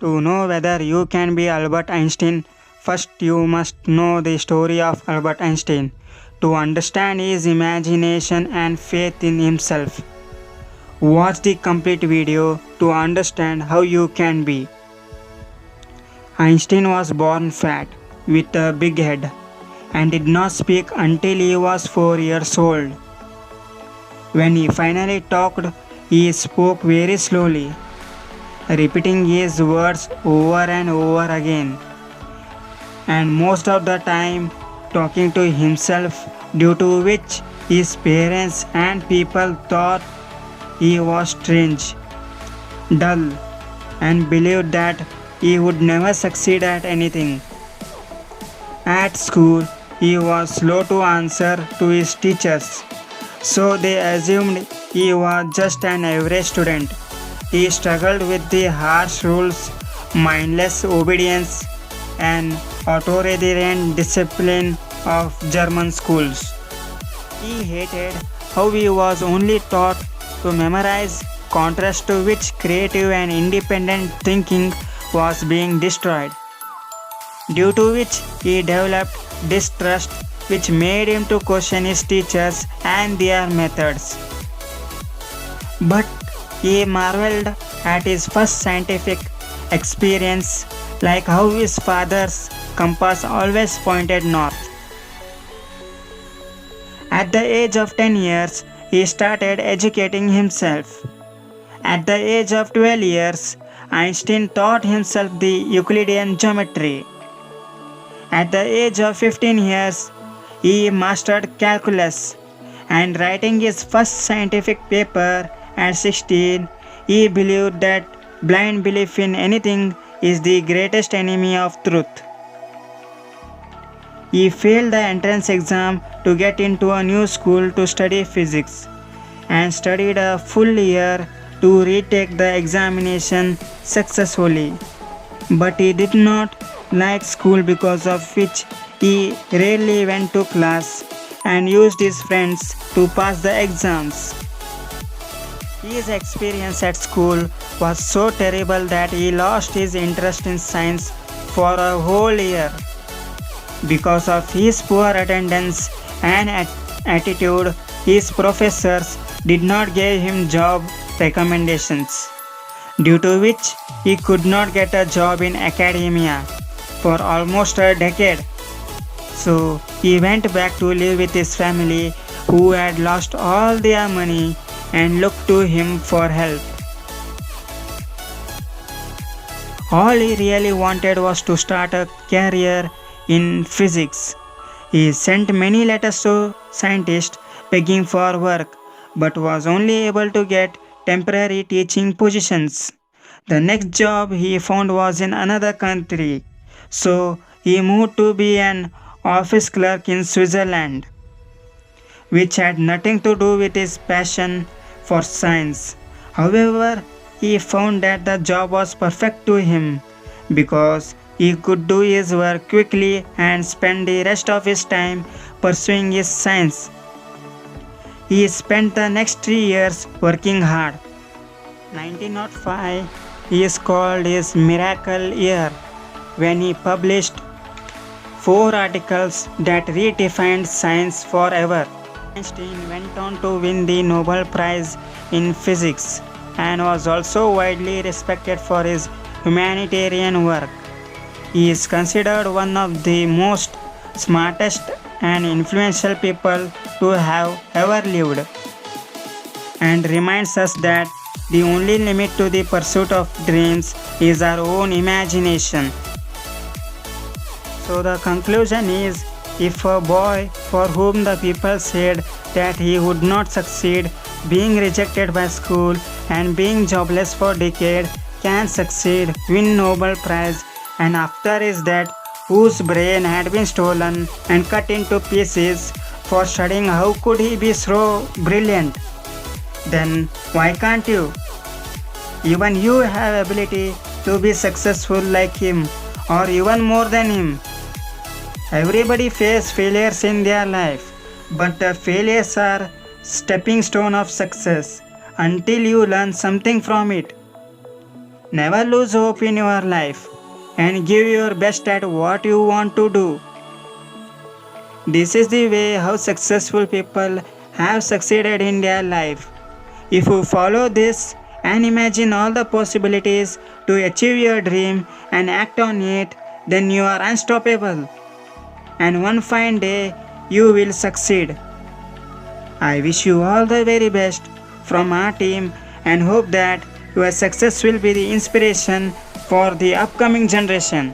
To know whether you can be Albert Einstein, first you must know the story of Albert Einstein to understand his imagination and faith in himself. Watch the complete video to understand how you can be. Einstein was born fat with a big head and did not speak until he was 4 years old. When he finally talked, he spoke very slowly, repeating his words over and over again, and most of the time talking to himself, due to which his parents and people thought he was strange, dull, and believed that he would never succeed at anything. At school, he was slow to answer to his teachers, so they assumed he was just an average student. He struggled with the harsh rules, mindless obedience, and authoritarian discipline of German schools. He hated how he was only taught to memorize, contrast to which creative and independent thinking was being destroyed, due to which he developed distrust which made him to question his teachers and their methods. But he marveled at his first scientific experience, like how his father's compass always pointed north. At the age of 10 years, he started educating himself. At the age of 12 years, Einstein taught himself the Euclidean geometry. At the age of 15 years, he mastered calculus, and writing his first scientific paper at 16, he believed that blind belief in anything is the greatest enemy of truth. He failed the entrance exam to get into a new school to study physics and studied a full year to retake the examination successfully. But he did not like school, because of which he rarely went to class and used his friends to pass the exams. His experience at school was so terrible that he lost his interest in science for a whole year. Because of his poor attendance and attitude, his professors did not give him job recommendations, due to which he could not get a job in academia for almost a decade. So he went back to live with his family, who had lost all their money and looked to him for help. All he really wanted was to start a career in physics. He sent many letters to scientists begging for work, but was only able to get temporary teaching positions. The next job he found was in another country, so he moved to be an office clerk in Switzerland, which had nothing to do with his passion for science. However, he found that the job was perfect to him, because he could do his work quickly and spend the rest of his time pursuing his science. He spent the next 3 years working hard. 1905 is called his miracle year, when he published 4 articles that redefined science forever. Einstein went on to win the Nobel Prize in Physics and was also widely respected for his humanitarian work. He is considered one of the most smartest and influential people to have ever lived, and reminds us that the only limit to the pursuit of dreams is our own imagination. So the conclusion is, if a boy for whom the people said that he would not succeed, being rejected by school and being jobless for decades, can succeed, win Nobel Prize, and after his death, whose brain had been stolen and cut into pieces for studying how could he be so brilliant, then why can't you? Even you have ability to be successful like him, or even more than him. Everybody faces failures in their life, but the failures are stepping stone of success until you learn something from it. Never lose hope in your life and give your best at what you want to do. This is the way how successful people have succeeded in their life. If you follow this and imagine all the possibilities to achieve your dream and act on it, then you are unstoppable. And one fine day you will succeed. I wish you all the very best from our team and hope that your success will be the inspiration for the upcoming generation.